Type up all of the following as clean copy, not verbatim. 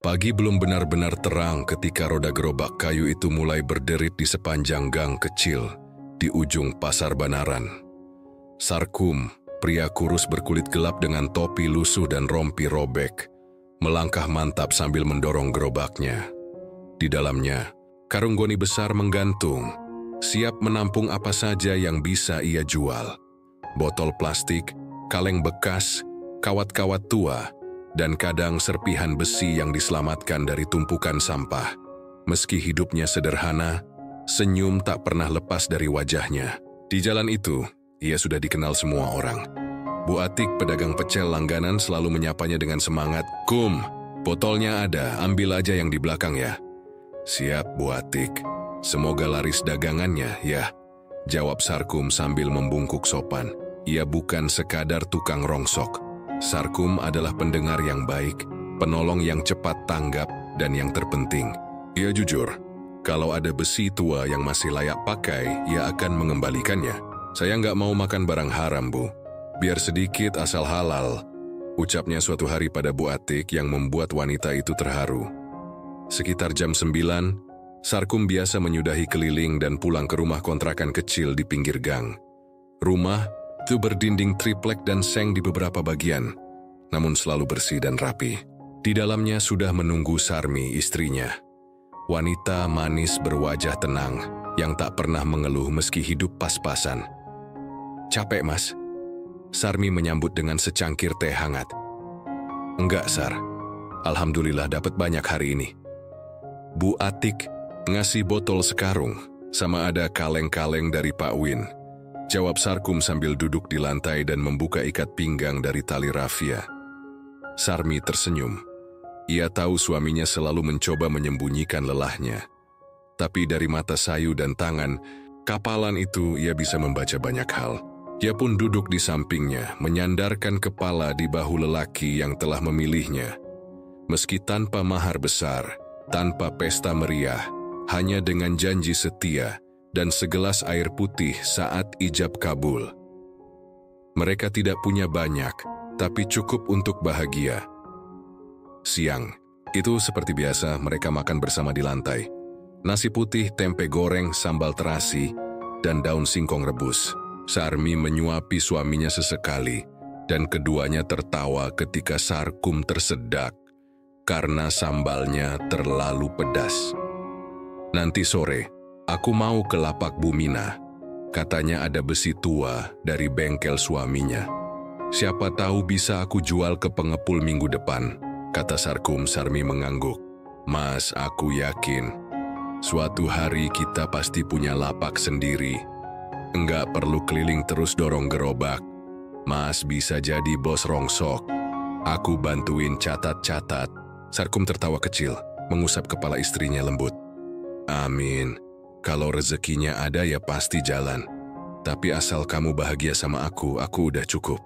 Pagi belum benar-benar terang ketika roda gerobak kayu itu mulai berderit di sepanjang gang kecil di ujung pasar Banaran. Sarkum, pria kurus berkulit gelap dengan topi lusuh dan rompi robek, melangkah mantap sambil mendorong gerobaknya. Di dalamnya, karung goni besar menggantung, siap menampung apa saja yang bisa ia jual. Botol plastik, kaleng bekas, kawat-kawat tua, dan kadang serpihan besi yang diselamatkan dari tumpukan sampah. Meski hidupnya sederhana, senyum tak pernah lepas dari wajahnya. Di jalan itu, ia sudah dikenal semua orang. Bu Atik, pedagang pecel langganan, selalu menyapanya dengan semangat. "Kum, botolnya ada, ambil aja yang di belakang ya." "Siap, Bu Atik. Semoga laris dagangannya ya," jawab Sarkum sambil membungkuk sopan. Ia bukan sekadar tukang rongsok. Sarkum adalah pendengar yang baik, penolong yang cepat tanggap, dan yang terpenting, ia jujur. Kalau ada besi tua yang masih layak pakai, ia akan mengembalikannya. "Saya nggak mau makan barang haram, Bu. Biar sedikit asal halal," ucapnya suatu hari pada Bu Atik yang membuat wanita itu terharu. Sekitar jam 9, Sarkum biasa menyudahi keliling dan pulang ke rumah kontrakan kecil di pinggir gang. Rumah itu berdinding triplek dan seng di beberapa bagian, namun selalu bersih dan rapi. Di dalamnya sudah menunggu Sarmi, istrinya. Wanita manis berwajah tenang, yang tak pernah mengeluh meski hidup pas-pasan. "Capek, Mas?" Sarmi menyambut dengan secangkir teh hangat. "Enggak, Sar. Alhamdulillah dapat banyak hari ini." Bu Atik ngasih botol sekarung, sama ada kaleng-kaleng dari Pak Win, jawab Sarkum sambil duduk di lantai dan membuka ikat pinggang dari tali rafia. Sarmi tersenyum. Ia tahu suaminya selalu mencoba menyembunyikan lelahnya. Tapi dari mata sayu dan tangan, kapalan itu ia bisa membaca banyak hal. Ia pun duduk di sampingnya, menyandarkan kepala di bahu lelaki yang telah memilihnya. Meski tanpa mahar besar, tanpa pesta meriah, hanya dengan janji setia dan segelas air putih saat ijab kabul. Mereka tidak punya banyak, tapi cukup untuk bahagia. Siang, itu seperti biasa mereka makan bersama di lantai. Nasi putih, tempe goreng, sambal terasi, dan daun singkong rebus. Sarmi menyuapi suaminya sesekali, dan keduanya tertawa ketika Sarkum tersedak karena sambalnya terlalu pedas. "Nanti sore, aku mau ke lapak Bumina. Katanya ada besi tua dari bengkel suaminya. Siapa tahu bisa aku jual ke pengepul minggu depan," kata Sarkum. Sarmi mengangguk. "Mas, aku yakin suatu hari kita pasti punya lapak sendiri. Enggak perlu keliling terus dorong gerobak. Mas bisa jadi bos rongsok. Aku bantuin catat-catat." Sarkum tertawa kecil, mengusap kepala istrinya lembut. "Amin. Kalau rezekinya ada ya pasti jalan. Tapi asal kamu bahagia sama aku udah cukup."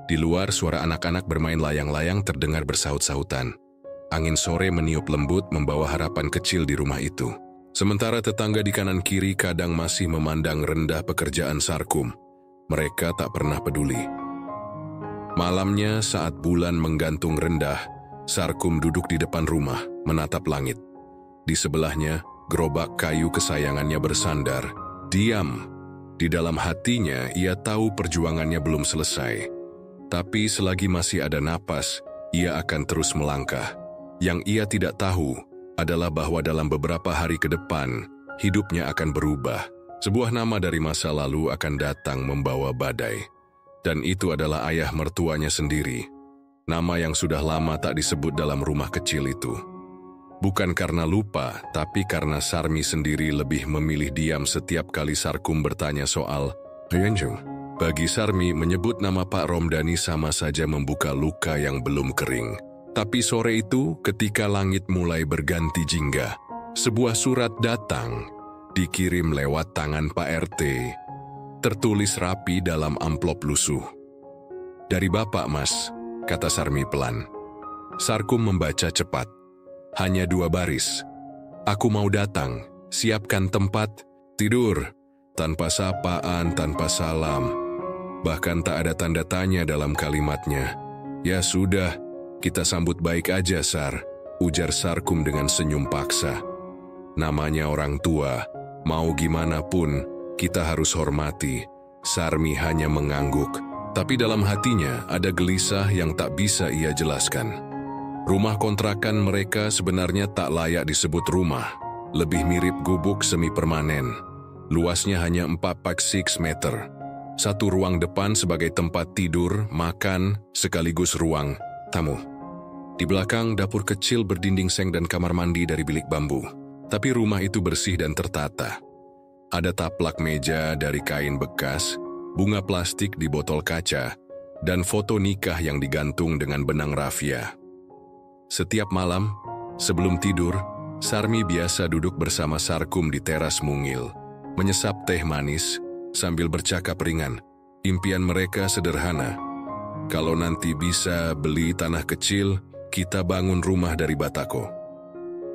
Di luar, suara anak-anak bermain layang-layang terdengar bersaut-sautan. Angin sore meniup lembut membawa harapan kecil di rumah itu. Sementara tetangga di kanan kiri kadang masih memandang rendah pekerjaan Sarkum. Mereka tak pernah peduli. Malamnya saat bulan menggantung rendah, Sarkum duduk di depan rumah, menatap langit. Di sebelahnya, gerobak kayu kesayangannya bersandar, diam. Di dalam hatinya, ia tahu perjuangannya belum selesai. Tapi selagi masih ada napas, ia akan terus melangkah. Yang ia tidak tahu adalah bahwa dalam beberapa hari ke depan, hidupnya akan berubah. Sebuah nama dari masa lalu akan datang membawa badai. Dan itu adalah ayah mertuanya sendiri. Nama yang sudah lama tak disebut dalam rumah kecil itu. Bukan karena lupa, tapi karena Sarmi sendiri lebih memilih diam setiap kali Sarkum bertanya soal Ayanjung. Bagi Sarmi, menyebut nama Pak Romdani sama saja membuka luka yang belum kering. Tapi sore itu, ketika langit mulai berganti jingga, sebuah surat datang, dikirim lewat tangan Pak RT, tertulis rapi dalam amplop lusuh. "Dari Bapak, Mas," kata Sarmi pelan. Sarkum membaca cepat. Hanya 2 baris. "Aku mau datang, siapkan tempat, tidur." Tanpa sapaan, tanpa salam. Bahkan tak ada tanda tanya dalam kalimatnya. "Ya sudah, kita sambut baik aja, Sar," ujar Sarkum dengan senyum paksa. Namanya orang tua, mau gimana pun, kita harus hormati. Sarmi hanya mengangguk, tapi dalam hatinya ada gelisah yang tak bisa ia jelaskan. Rumah kontrakan mereka sebenarnya tak layak disebut rumah, lebih mirip gubuk semi permanen. Luasnya hanya 4x6 meter. Satu ruang depan sebagai tempat tidur, makan, sekaligus ruang tamu. Di belakang dapur kecil berdinding seng dan kamar mandi dari bilik bambu. Tapi rumah itu bersih dan tertata. Ada taplak meja dari kain bekas, bunga plastik di botol kaca, dan foto nikah yang digantung dengan benang rafia. Setiap malam, sebelum tidur, Sarmi biasa duduk bersama Sarkum di teras mungil, menyesap teh manis sambil bercakap ringan. Impian mereka sederhana. Kalau nanti bisa beli tanah kecil, kita bangun rumah dari batako.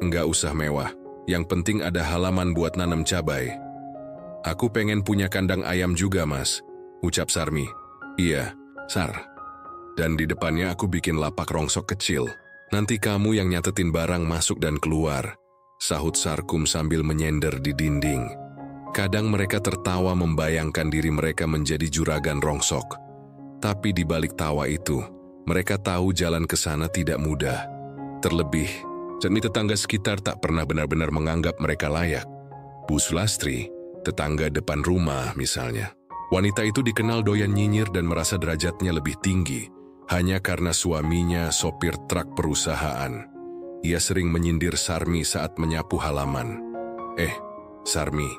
Enggak usah mewah, yang penting ada halaman buat nanam cabai. Aku pengen punya kandang ayam juga, Mas, ucap Sarmi. Iya, Sar. Dan di depannya aku bikin lapak rongsok kecil. Nanti kamu yang nyatetin barang masuk dan keluar, sahut Sarkum sambil menyender di dinding. Kadang mereka tertawa membayangkan diri mereka menjadi juragan rongsok. Tapi di balik tawa itu, mereka tahu jalan ke sana tidak mudah. Terlebih, demi tetangga sekitar tak pernah benar-benar menganggap mereka layak. Bu Sulastri, tetangga depan rumah misalnya. Wanita itu dikenal doyan nyinyir dan merasa derajatnya lebih tinggi, hanya karena suaminya sopir truk perusahaan. Ia sering menyindir Sarmi saat menyapu halaman. Sarmi,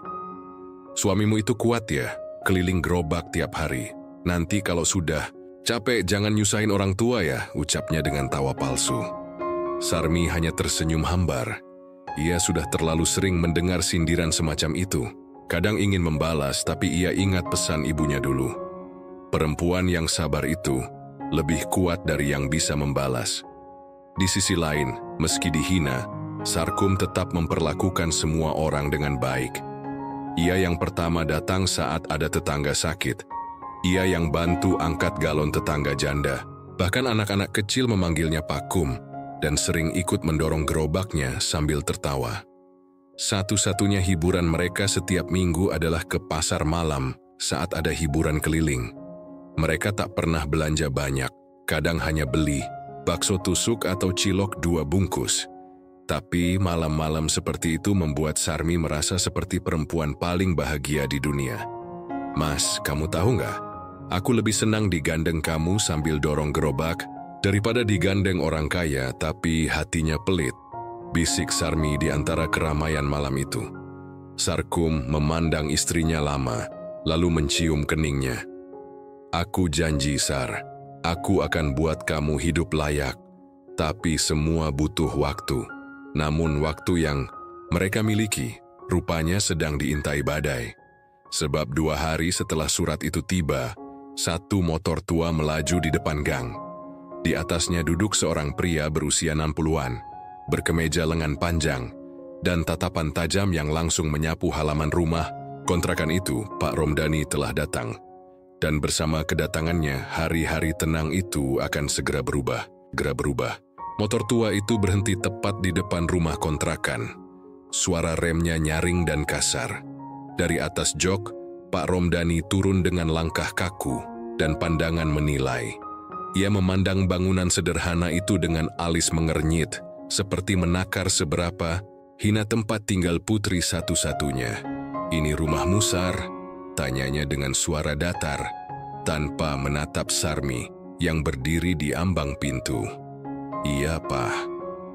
suamimu itu kuat ya, keliling gerobak tiap hari. Nanti kalau sudah capek jangan nyusahin orang tua ya, ucapnya dengan tawa palsu. Sarmi hanya tersenyum hambar. Ia sudah terlalu sering mendengar sindiran semacam itu. Kadang ingin membalas, tapi ia ingat pesan ibunya dulu. Perempuan yang sabar itu lebih kuat dari yang bisa membalas. Di sisi lain, meski dihina, Sarkum tetap memperlakukan semua orang dengan baik. Ia yang pertama datang saat ada tetangga sakit. Ia yang bantu angkat galon tetangga janda. Bahkan anak-anak kecil memanggilnya Pakum dan sering ikut mendorong gerobaknya sambil tertawa. Satu-satunya hiburan mereka setiap minggu adalah ke pasar malam saat ada hiburan keliling. Mereka tak pernah belanja banyak, kadang hanya beli bakso tusuk atau cilok 2 bungkus. Tapi malam-malam seperti itu membuat Sarmi merasa seperti perempuan paling bahagia di dunia. Mas, kamu tahu nggak? Aku lebih senang digandeng kamu sambil dorong gerobak daripada digandeng orang kaya tapi hatinya pelit, bisik Sarmi di antara keramaian malam itu. Sarkum memandang istrinya lama, lalu mencium keningnya. Aku janji, Sar, aku akan buat kamu hidup layak, tapi semua butuh waktu. Namun waktu yang mereka miliki, rupanya sedang diintai badai. Sebab 2 hari setelah surat itu tiba, satu motor tua melaju di depan gang. Di atasnya duduk seorang pria berusia 60-an, berkemeja lengan panjang, dan tatapan tajam yang langsung menyapu halaman rumah kontrakan itu. Pak Romdani telah datang. Dan bersama kedatangannya, hari-hari tenang itu akan segera berubah. Motor tua itu berhenti tepat di depan rumah kontrakan. Suara remnya nyaring dan kasar. Dari atas jok, Pak Romdani turun dengan langkah kaku dan pandangan menilai. Ia memandang bangunan sederhana itu dengan alis mengernyit, seperti menakar seberapa hina tempat tinggal putri satu-satunya. Ini rumahmu, Sar? Tanyanya dengan suara datar, tanpa menatap Sarmi yang berdiri di ambang pintu. Iya, Pak.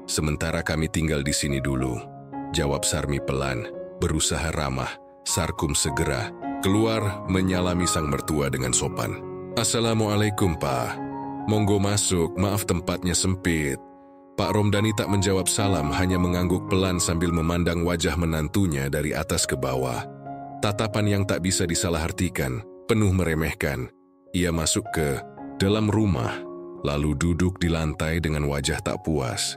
Sementara kami tinggal di sini dulu, jawab Sarmi pelan, berusaha ramah. Sarkum segera keluar menyalami sang mertua dengan sopan. Assalamualaikum, Pak. Monggo masuk, maaf tempatnya sempit. Pak Romdani tak menjawab salam, hanya mengangguk pelan sambil memandang wajah menantunya dari atas ke bawah. Tatapan yang tak bisa disalahartikan, penuh meremehkan. Ia masuk ke dalam rumah, lalu duduk di lantai dengan wajah tak puas.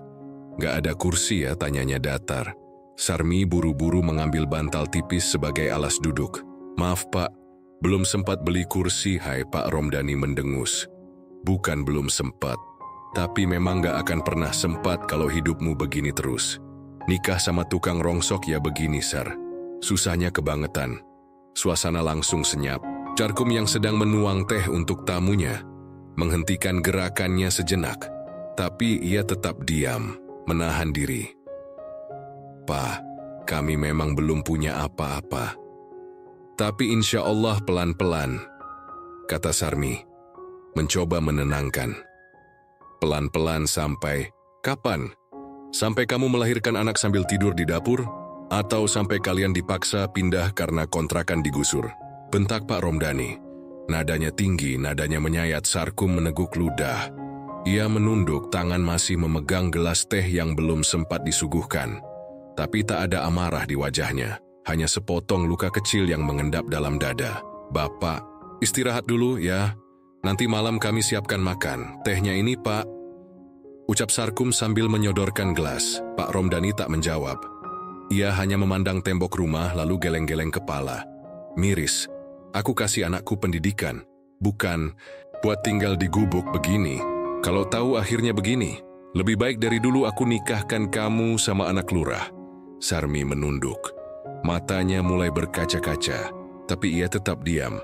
Gak ada kursi ya, tanyanya datar. Sarmi buru-buru mengambil bantal tipis sebagai alas duduk. Maaf, Pak, belum sempat beli kursi. Hai, Pak Romdani mendengus. Bukan belum sempat, Tapi memang gak akan pernah sempat kalau hidupmu begini terus. Nikah sama tukang rongsok ya begini, Sar. Susahnya kebangetan. Suasana langsung senyap. Sarkum yang sedang menuang teh untuk tamunya menghentikan gerakannya sejenak. Tapi ia tetap diam, menahan diri. "Pak, kami memang belum punya apa-apa. Tapi insya Allah pelan-pelan," kata Sarmi, mencoba menenangkan. "Pelan-pelan sampai kapan? Sampai kamu melahirkan anak sambil tidur di dapur? Atau sampai kalian dipaksa pindah karena kontrakan digusur?" bentak Pak Romdani. Nadanya tinggi, nadanya menyayat. Sarkum meneguk ludah. Ia menunduk, tangan masih memegang gelas teh yang belum sempat disuguhkan. Tapi tak ada amarah di wajahnya, hanya sepotong luka kecil yang mengendap dalam dada. "Bapak, istirahat dulu ya. Nanti malam kami siapkan makan. Tehnya ini, Pak," ucap Sarkum sambil menyodorkan gelas. Pak Romdani tak menjawab. Ia hanya memandang tembok rumah lalu geleng-geleng kepala. "Miris, aku kasih anakku pendidikan, bukan buat tinggal di gubuk begini. Kalau tahu akhirnya begini, lebih baik dari dulu aku nikahkan kamu sama anak lurah." Sarmi menunduk. Matanya mulai berkaca-kaca, tapi ia tetap diam.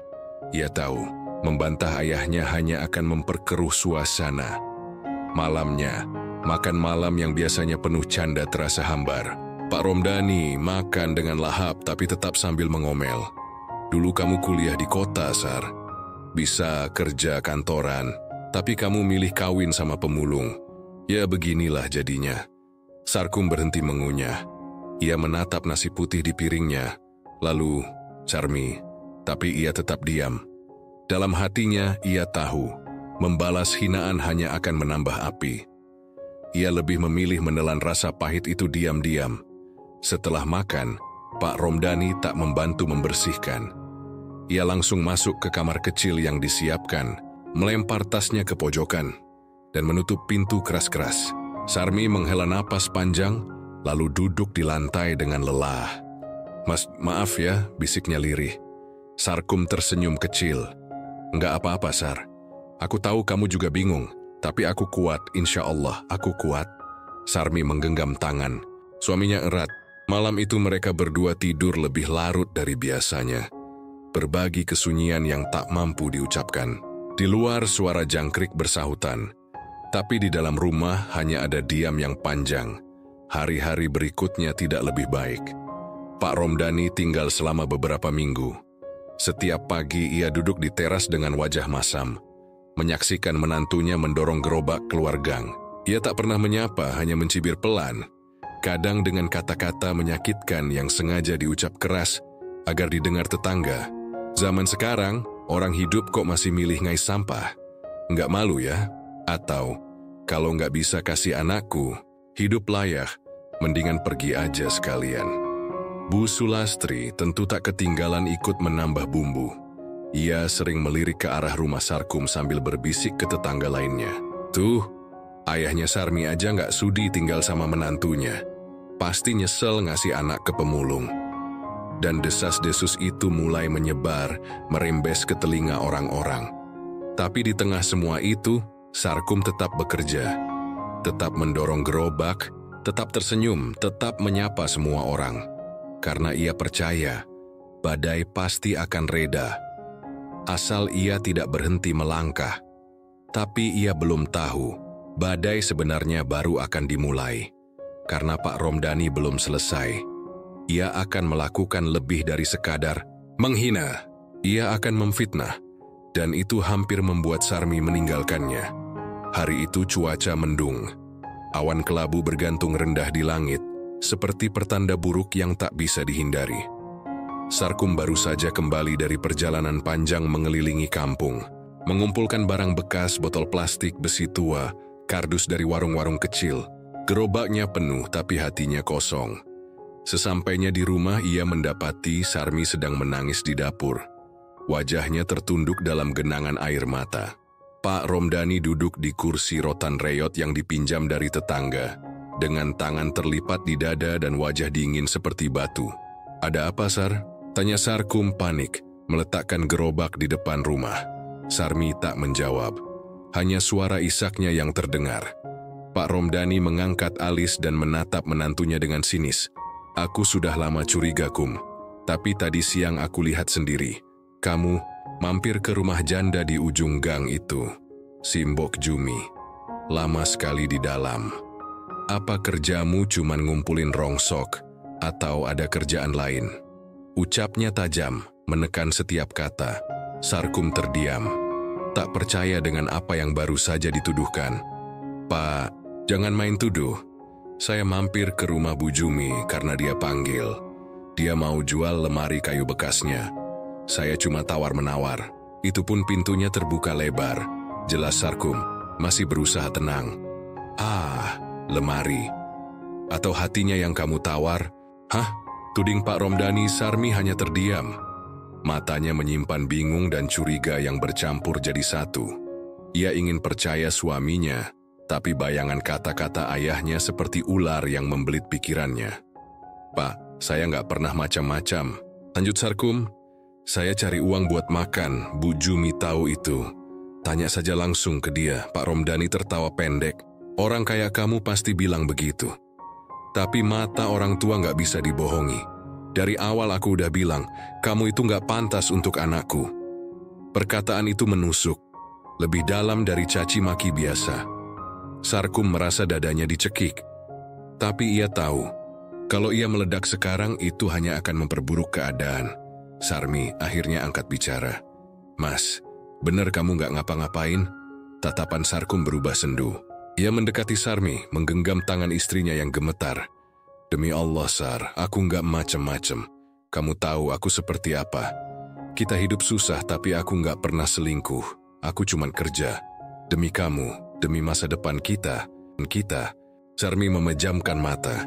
Ia tahu, membantah ayahnya hanya akan memperkeruh suasana. Malamnya, makan malam yang biasanya penuh canda terasa hambar. Pak Romdani makan dengan lahap tapi tetap sambil mengomel. "Dulu kamu kuliah di kota, Sar. Bisa kerja kantoran, tapi kamu milih kawin sama pemulung. Ya beginilah jadinya." Sarkum berhenti mengunyah. Ia menatap nasi putih di piringnya. Lalu, "Sarmi," tapi ia tetap diam. Dalam hatinya, ia tahu, membalas hinaan hanya akan menambah api. Ia lebih memilih menelan rasa pahit itu diam-diam. Setelah makan, Pak Romdani tak membantu membersihkan. Ia langsung masuk ke kamar kecil yang disiapkan, melempar tasnya ke pojokan, dan menutup pintu keras-keras. Sarmi menghela napas panjang, lalu duduk di lantai dengan lelah. Maaf ya," bisiknya lirih. Sarkum tersenyum kecil. "Enggak apa-apa, Sar. Aku tahu kamu juga bingung, tapi aku kuat, insya Allah aku kuat." Sarmi menggenggam tangan. Suaminya erat. Malam itu mereka berdua tidur lebih larut dari biasanya. Berbagi kesunyian yang tak mampu diucapkan. Di luar suara jangkrik bersahutan. Tapi di dalam rumah hanya ada diam yang panjang. Hari-hari berikutnya tidak lebih baik. Pak Romdani tinggal selama beberapa minggu. Setiap pagi ia duduk di teras dengan wajah masam, menyaksikan menantunya mendorong gerobak keluar gang. Ia tak pernah menyapa, hanya mencibir pelan, kadang dengan kata-kata menyakitkan yang sengaja diucap keras agar didengar tetangga. Zaman sekarang, orang hidup kok masih milih ngais sampah? Nggak malu ya? Atau, kalau nggak bisa kasih anakku hidup layak, mendingan pergi aja sekalian. Bu Sulastri tentu tak ketinggalan ikut menambah bumbu. Ia sering melirik ke arah rumah Sarkum sambil berbisik ke tetangga lainnya. "Tuh, ayahnya Sarmi aja nggak sudi tinggal sama menantunya. Pasti nyesel ngasih anak ke pemulung." Dan desas-desus itu mulai menyebar, merembes ke telinga orang-orang. Tapi di tengah semua itu, Sarkum tetap bekerja. Tetap mendorong gerobak, tetap tersenyum, tetap menyapa semua orang. Karena ia percaya, badai pasti akan reda. Asal ia tidak berhenti melangkah. Tapi ia belum tahu, badai sebenarnya baru akan dimulai. Karena Pak Romdani belum selesai. Ia akan melakukan lebih dari sekadar menghina. Ia akan memfitnah. Dan itu hampir membuat Sarmi meninggalkannya. Hari itu cuaca mendung. Awan kelabu bergantung rendah di langit, seperti pertanda buruk yang tak bisa dihindari. Sarkum baru saja kembali dari perjalanan panjang mengelilingi kampung, mengumpulkan barang bekas, botol plastik, besi tua, kardus dari warung-warung kecil. Gerobaknya penuh tapi hatinya kosong. Sesampainya di rumah, ia mendapati Sarmi sedang menangis di dapur. Wajahnya tertunduk dalam genangan air mata. Pak Romdani duduk di kursi rotan reyot yang dipinjam dari tetangga, dengan tangan terlipat di dada dan wajah dingin seperti batu. "Ada apa, Sar?" tanya Sarkum panik, meletakkan gerobak di depan rumah. Sarmi tak menjawab. hanya suara isaknya yang terdengar. Pak Romdani mengangkat alis dan menatap menantunya dengan sinis. Aku sudah lama curiga, Kum. Tapi tadi siang aku lihat sendiri. Kamu mampir ke rumah janda di ujung gang itu. Simbok Jumi. Lama sekali di dalam. Apa kerjamu cuman ngumpulin rongsok? Atau ada kerjaan lain? Ucapnya tajam, menekan setiap kata. Sarkum terdiam. Tak percaya dengan apa yang baru saja dituduhkan. Pak, jangan main tuduh. Saya mampir ke rumah Bu Jumi karena dia panggil. Dia mau jual lemari kayu bekasnya. Saya cuma tawar-menawar. Itu pun pintunya terbuka lebar. Jelas Sarkum masih berusaha tenang. Ah, lemari. Atau hatinya yang kamu tawar? Hah? Tuding Pak Romdani. Sarmi hanya terdiam. Matanya menyimpan bingung dan curiga yang bercampur jadi satu. Ia ingin percaya suaminya, tapi bayangan kata-kata ayahnya seperti ular yang membelit pikirannya. Pak, saya nggak pernah macam-macam. Lanjut Sarkum, saya cari uang buat makan. Bu Jumi tahu itu. Tanya saja langsung ke dia. Pak Romdani tertawa pendek. Orang kayak kamu pasti bilang begitu. Tapi mata orang tua nggak bisa dibohongi. Dari awal aku udah bilang, kamu itu nggak pantas untuk anakku. Perkataan itu menusuk, lebih dalam dari caci maki biasa. Sarkum merasa dadanya dicekik. Tapi ia tahu, kalau ia meledak sekarang itu hanya akan memperburuk keadaan. Sarmi akhirnya angkat bicara. Mas, benar kamu nggak ngapa-ngapain? Tatapan Sarkum berubah sendu. Ia mendekati Sarmi, menggenggam tangan istrinya yang gemetar. Demi Allah, Sar, aku nggak macem-macem. Kamu tahu aku seperti apa. Kita hidup susah, tapi aku nggak pernah selingkuh. Aku cuman kerja. Demi kamu, demi masa depan kita. Sarmi memejamkan mata.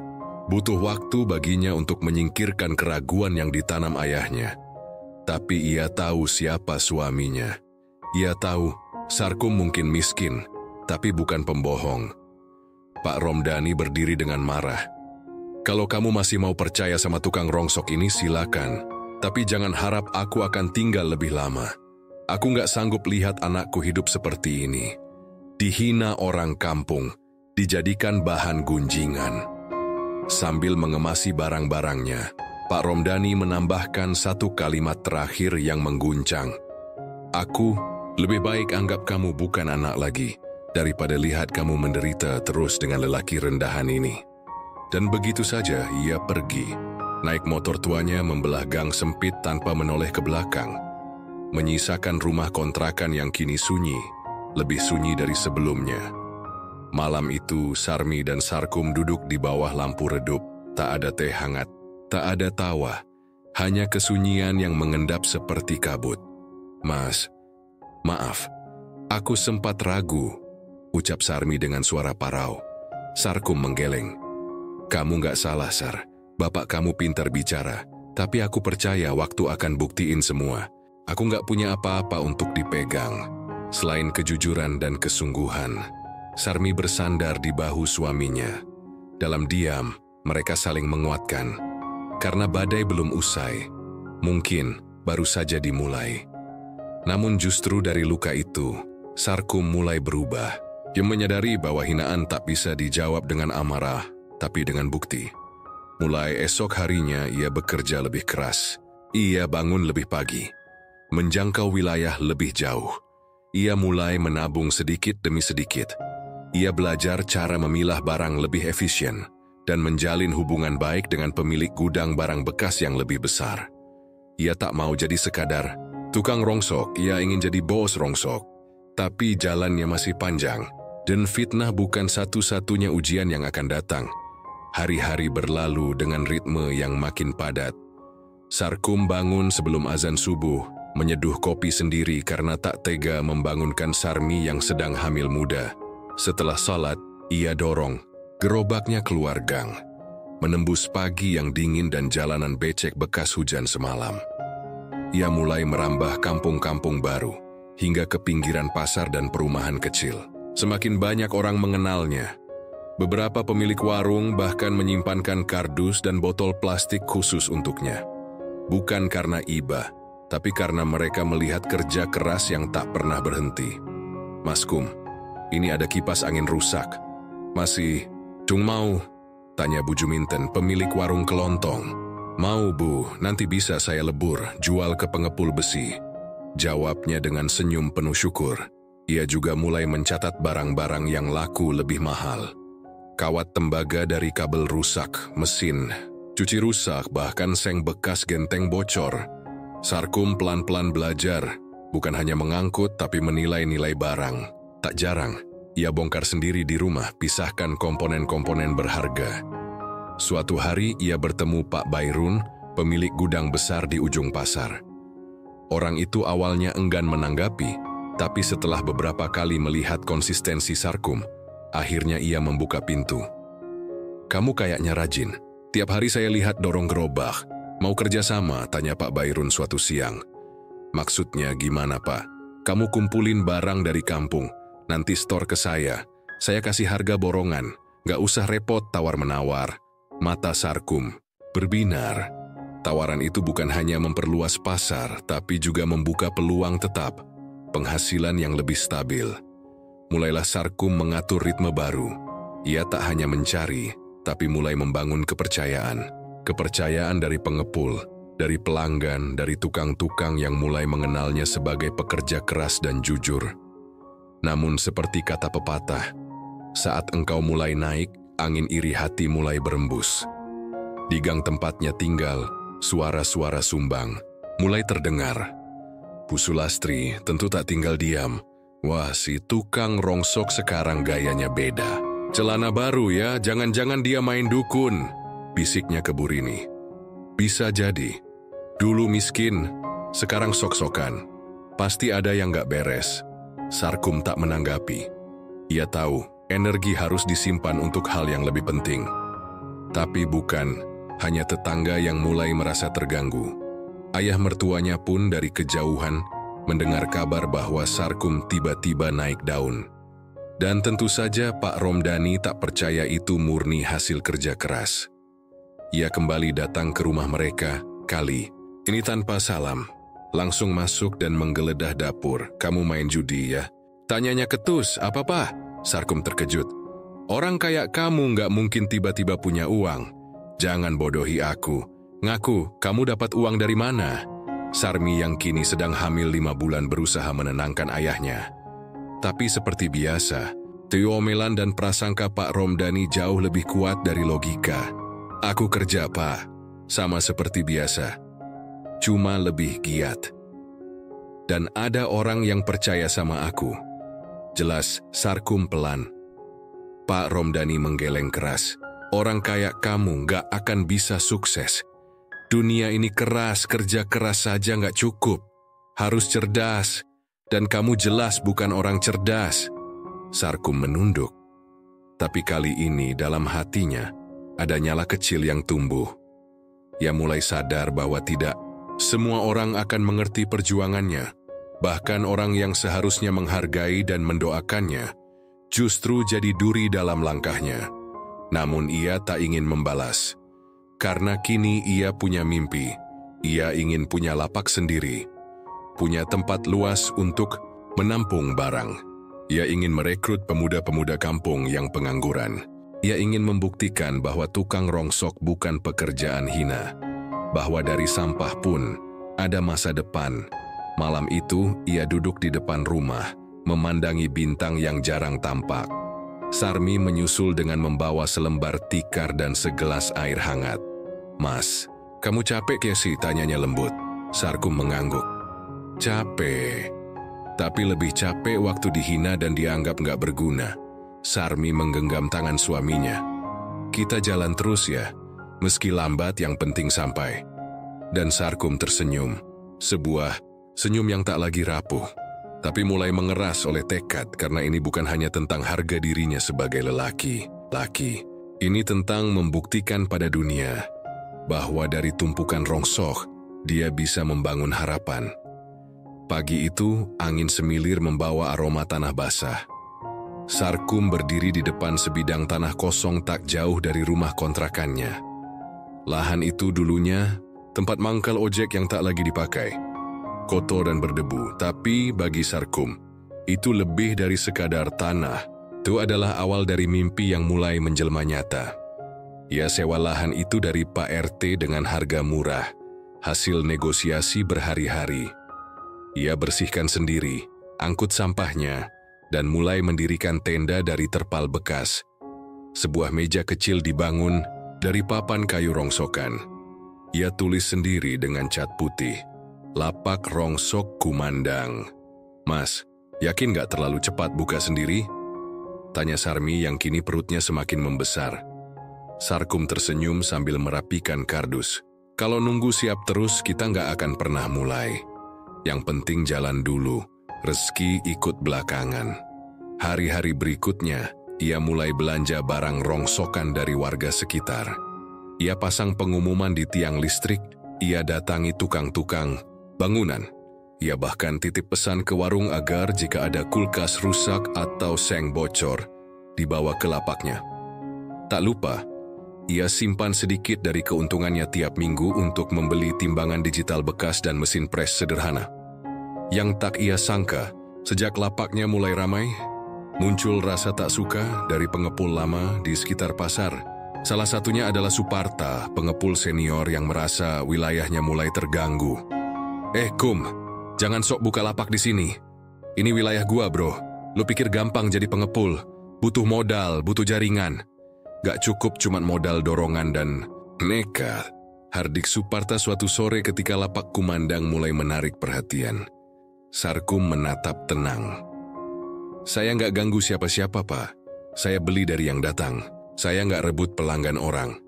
Butuh waktu baginya untuk menyingkirkan keraguan yang ditanam ayahnya. Tapi ia tahu siapa suaminya. Ia tahu, Sarkum mungkin miskin, tapi bukan pembohong. Pak Romdani berdiri dengan marah. Kalau kamu masih mau percaya sama tukang rongsok ini, silakan. Tapi jangan harap aku akan tinggal lebih lama. Aku nggak sanggup lihat anakku hidup seperti ini. Dihina orang kampung, dijadikan bahan gunjingan. Sambil mengemasi barang-barangnya, Pak Romdani menambahkan satu kalimat terakhir yang mengguncang. Aku lebih baik anggap kamu bukan anak lagi, daripada lihat kamu menderita terus dengan lelaki rendahan ini. Dan begitu saja ia pergi. Naik motor tuanya membelah gang sempit tanpa menoleh ke belakang. Menyisakan rumah kontrakan yang kini sunyi, lebih sunyi dari sebelumnya. Malam itu Sarmi dan Sarkum duduk di bawah lampu redup. Tak ada teh hangat, tak ada tawa. Hanya kesunyian yang mengendap seperti kabut. Mas, maaf, aku sempat ragu, ucap Sarmi dengan suara parau. Sarkum menggeleng. Kamu nggak salah, Sar. Bapak kamu pintar bicara, tapi aku percaya waktu akan buktiin semua. Aku nggak punya apa-apa untuk dipegang, selain kejujuran dan kesungguhan. Sarmi bersandar di bahu suaminya. Dalam diam, mereka saling menguatkan. Karena badai belum usai, mungkin baru saja dimulai. Namun justru dari luka itu, Sarkum mulai berubah. Ia menyadari bahwa hinaan tak bisa dijawab dengan amarah, tapi dengan bukti. Mulai esok harinya ia bekerja lebih keras. Ia bangun lebih pagi, menjangkau wilayah lebih jauh. Ia mulai menabung sedikit demi sedikit. Ia belajar cara memilah barang lebih efisien dan menjalin hubungan baik dengan pemilik gudang barang bekas yang lebih besar. Ia tak mau jadi sekadar tukang rongsok, ia ingin jadi bos rongsok. Tapi jalannya masih panjang, dan fitnah bukan satu-satunya ujian yang akan datang. Hari-hari berlalu dengan ritme yang makin padat. Sarkum bangun sebelum azan subuh, menyeduh kopi sendiri karena tak tega membangunkan Sarmi yang sedang hamil muda. Setelah salat, ia dorong gerobaknya keluar gang, menembus pagi yang dingin dan jalanan becek bekas hujan semalam. Ia mulai merambah kampung-kampung baru, hingga ke pinggiran pasar dan perumahan kecil. Semakin banyak orang mengenalnya. Beberapa pemilik warung bahkan menyimpankan kardus dan botol plastik khusus untuknya. Bukan karena iba, tapi karena mereka melihat kerja keras yang tak pernah berhenti. Maskum, ini ada kipas angin rusak. Masih, Cung mau? Tanya Bu Juminten, pemilik warung kelontong. Mau Bu, nanti bisa saya lebur, jual ke pengepul besi. Jawabnya dengan senyum penuh syukur. Ia juga mulai mencatat barang-barang yang laku lebih mahal. Kawat tembaga dari kabel rusak, mesin, cuci rusak, bahkan seng bekas genteng bocor. Sarkum pelan-pelan belajar, bukan hanya mengangkut tapi menilai-nilai barang. Tak jarang, ia bongkar sendiri di rumah, pisahkan komponen-komponen berharga. Suatu hari ia bertemu Pak Bairun, pemilik gudang besar di ujung pasar. Orang itu awalnya enggan menanggapi, tapi setelah beberapa kali melihat konsistensi Sarkum, akhirnya ia membuka pintu. Kamu kayaknya rajin. Tiap hari saya lihat dorong gerobak. Mau kerja sama? Tanya Pak Bairun suatu siang. Maksudnya gimana Pak? Kamu kumpulin barang dari kampung, nanti store ke saya. Saya kasih harga borongan, gak usah repot tawar-menawar. Mata Sarkum berbinar. Tawaran itu bukan hanya memperluas pasar, tapi juga membuka peluang tetap, penghasilan yang lebih stabil. Mulailah Sarkum mengatur ritme baru. Ia tak hanya mencari, tapi mulai membangun kepercayaan. Kepercayaan dari pengepul, dari pelanggan, dari tukang-tukang yang mulai mengenalnya sebagai pekerja keras dan jujur. Namun seperti kata pepatah, saat engkau mulai naik, angin iri hati mulai berembus. Di gang tempatnya tinggal, suara-suara sumbang mulai terdengar. Bu Sulastri tentu tak tinggal diam. Wah, si tukang rongsok sekarang gayanya beda. Celana baru ya, jangan-jangan dia main dukun, bisiknya ke Bu Rini. Bisa jadi. Dulu miskin, sekarang sok-sokan. Pasti ada yang gak beres. Sarkum tak menanggapi. Ia tahu, energi harus disimpan untuk hal yang lebih penting. Tapi bukan hanya tetangga yang mulai merasa terganggu. Ayah mertuanya pun dari kejauhan mendengar kabar bahwa Sarkum tiba-tiba naik daun. Dan tentu saja Pak Romdani tak percaya itu murni hasil kerja keras. Ia kembali datang ke rumah mereka, kali ini tanpa salam. Langsung masuk dan menggeledah dapur. Kamu main judi ya? Tanyanya ketus, apa Pak? Sarkum terkejut. Orang kayak kamu nggak mungkin tiba-tiba punya uang. Jangan bodohi aku. Ngaku, kamu dapat uang dari mana? Sarmi yang kini sedang hamil 5 bulan berusaha menenangkan ayahnya. Tapi seperti biasa, teomelan dan prasangka Pak Romdani jauh lebih kuat dari logika. Aku kerja Pak, sama seperti biasa. Cuma lebih giat. Dan ada orang yang percaya sama aku. Jelas, Sarkum pelan. Pak Romdani menggeleng keras. Orang kayak kamu gak akan bisa sukses. Dunia ini keras, kerja keras saja gak cukup. Harus cerdas. Dan kamu jelas bukan orang cerdas. Sarkum menunduk. Tapi kali ini dalam hatinya, ada nyala kecil yang tumbuh. Ia mulai sadar bahwa tidak semua orang akan mengerti perjuangannya. Bahkan orang yang seharusnya menghargai dan mendoakannya, justru jadi duri dalam langkahnya. Namun ia tak ingin membalas. Karena kini ia punya mimpi. Ia ingin punya lapak sendiri. Punya tempat luas untuk menampung barang. Ia ingin merekrut pemuda-pemuda kampung yang pengangguran. Ia ingin membuktikan bahwa tukang rongsok bukan pekerjaan hina. Bahwa dari sampah pun ada masa depan. Malam itu, ia duduk di depan rumah, memandangi bintang yang jarang tampak. Sarmi menyusul dengan membawa selembar tikar dan segelas air hangat. Mas, kamu capek ya sih? Tanyanya lembut. Sarkum mengangguk. Capek. Tapi lebih capek waktu dihina dan dianggap nggak berguna. Sarmi menggenggam tangan suaminya. Kita jalan terus ya, meski lambat yang penting sampai. Dan Sarkum tersenyum. Sebuah senyum yang tak lagi rapuh, tapi mulai mengeras oleh tekad karena ini bukan hanya tentang harga dirinya sebagai lelaki. Ini tentang membuktikan pada dunia bahwa dari tumpukan rongsok, dia bisa membangun harapan. Pagi itu, angin semilir membawa aroma tanah basah. Sarkum berdiri di depan sebidang tanah kosong tak jauh dari rumah kontrakannya. Lahan itu dulunya tempat mangkal ojek yang tak lagi dipakai. Kotor dan berdebu, tapi bagi Sarkum, Itu lebih dari sekadar tanah. Itu adalah awal dari mimpi yang mulai menjelma nyata. Ia sewa lahan itu dari Pak RT dengan harga murah, hasil negosiasi berhari-hari. Ia bersihkan sendiri, angkut sampahnya, dan mulai mendirikan tenda dari terpal bekas. Sebuah meja kecil dibangun dari papan kayu rongsokan. Ia tulis sendiri dengan cat putih, "Lapak Rongsok Kumandang." "Mas, yakin gak terlalu cepat buka sendiri?" tanya Sarmi yang kini perutnya semakin membesar. Sarkum tersenyum sambil merapikan kardus. "Kalau nunggu siap terus, kita nggak akan pernah mulai. Yang penting jalan dulu, rezeki ikut belakangan." Hari-hari berikutnya, ia mulai belanja barang rongsokan dari warga sekitar. Ia pasang pengumuman di tiang listrik, ia datangi tukang-tukang bangunan. Ia bahkan titip pesan ke warung agar jika ada kulkas rusak atau seng bocor, dibawa ke lapaknya. Tak lupa, ia simpan sedikit dari keuntungannya tiap minggu untuk membeli timbangan digital bekas dan mesin pres sederhana. Yang tak ia sangka, sejak lapaknya mulai ramai, muncul rasa tak suka dari pengepul lama di sekitar pasar. Salah satunya adalah Suparta, pengepul senior yang merasa wilayahnya mulai terganggu. Kum, jangan sok buka lapak di sini. Ini wilayah gua, bro. Lu pikir gampang jadi pengepul? Butuh modal, butuh jaringan. Gak cukup cuman modal dorongan dan nekat. Hardik Suparta suatu sore ketika lapak Kumandang mulai menarik perhatian. Sarkum menatap tenang. "Saya nggak ganggu siapa-siapa, Pak. Saya beli dari yang datang. Saya nggak rebut pelanggan orang.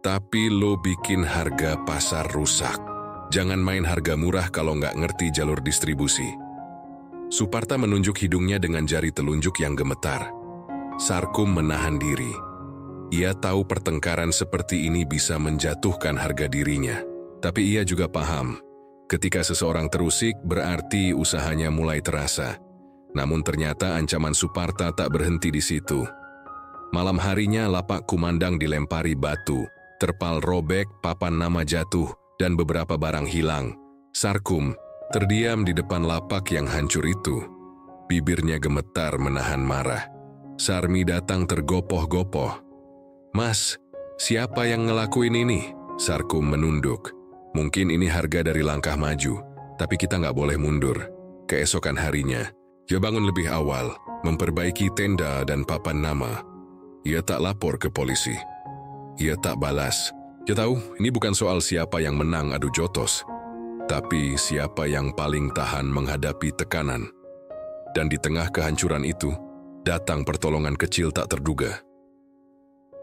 Tapi lo bikin harga pasar rusak. Jangan main harga murah kalau nggak ngerti jalur distribusi." Suparta menunjuk hidungnya dengan jari telunjuk yang gemetar. Sarkum menahan diri. Ia tahu pertengkaran seperti ini bisa menjatuhkan harga dirinya. Tapi ia juga paham, ketika seseorang terusik berarti usahanya mulai terasa. Namun ternyata ancaman Suparta tak berhenti di situ. Malam harinya lapak Kumandang dilempari batu, terpal robek, papan nama jatuh, dan beberapa barang hilang. Sarkum terdiam di depan lapak yang hancur itu. Bibirnya gemetar menahan marah. Sarmi datang tergopoh-gopoh. "Mas, siapa yang ngelakuin ini?" Sarkum menunduk. "Mungkin ini harga dari langkah maju, tapi kita nggak boleh mundur." Keesokan harinya, ia bangun lebih awal, memperbaiki tenda dan papan nama. Ia tak lapor ke polisi. Ia tak balas. Ia tahu ini bukan soal siapa yang menang adu jotos, tapi siapa yang paling tahan menghadapi tekanan. Dan di tengah kehancuran itu, datang pertolongan kecil tak terduga.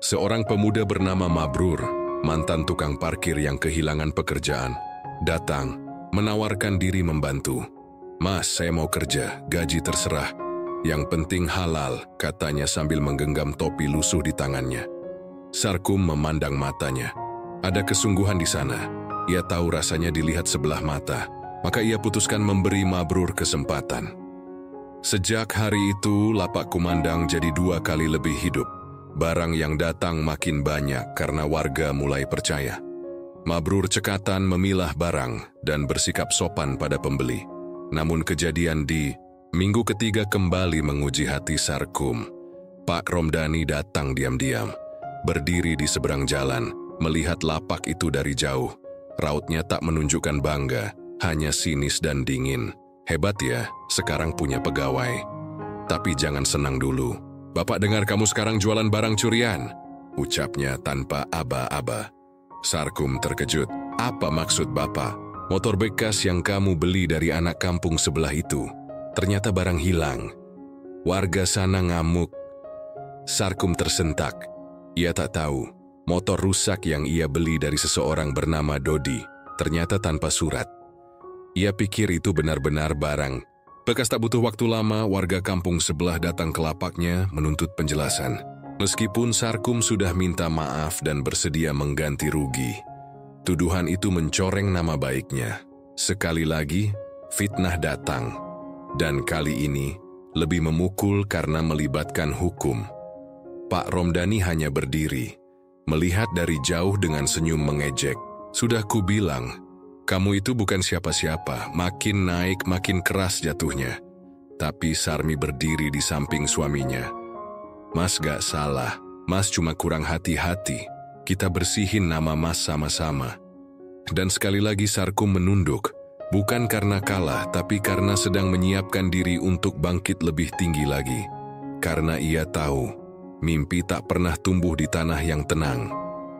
Seorang pemuda bernama Mabrur, mantan tukang parkir yang kehilangan pekerjaan, datang, menawarkan diri membantu. "Mas, saya mau kerja, gaji terserah. Yang penting halal," katanya sambil menggenggam topi lusuh di tangannya. Sarkum memandang matanya. Ada kesungguhan di sana. Ia tahu rasanya dilihat sebelah mata, maka ia putuskan memberi Mabrur kesempatan. Sejak hari itu, lapak Kumandang jadi 2 kali lebih hidup. Barang yang datang makin banyak karena warga mulai percaya. Mabrur cekatan memilah barang dan bersikap sopan pada pembeli. Namun kejadian di minggu ketiga kembali menguji hati Sarkum. Pak Romdani datang diam-diam, berdiri di seberang jalan, melihat lapak itu dari jauh. Rautnya tak menunjukkan bangga, hanya sinis dan dingin. "Hebat ya, sekarang punya pegawai. Tapi jangan senang dulu. Bapak dengar kamu sekarang jualan barang curian," ucapnya tanpa aba-aba. Sarkum terkejut. "Apa maksud Bapak? Motor bekas yang kamu beli dari anak kampung sebelah itu ternyata barang hilang." Warga sana ngamuk. Sarkum tersentak. Ia tak tahu, motor rusak yang ia beli dari seseorang bernama Dodi ternyata tanpa surat. Ia pikir itu benar-benar barang bekas. Tak butuh waktu lama, warga kampung sebelah datang ke lapaknya menuntut penjelasan. Meskipun Sarkum sudah minta maaf dan bersedia mengganti rugi, tuduhan itu mencoreng nama baiknya. Sekali lagi, fitnah datang. Dan kali ini, lebih memukul karena melibatkan hukum. Pak Romdani hanya berdiri, melihat dari jauh dengan senyum mengejek. "Sudah kubilang, kamu itu bukan siapa-siapa." Makin naik, makin keras jatuhnya. Tapi Sarmi berdiri di samping suaminya. "Mas gak salah, Mas cuma kurang hati-hati. Kita bersihin nama Mas sama-sama." Dan sekali lagi Sarkum menunduk, bukan karena kalah, tapi karena sedang menyiapkan diri untuk bangkit lebih tinggi lagi. Karena ia tahu, mimpi tak pernah tumbuh di tanah yang tenang.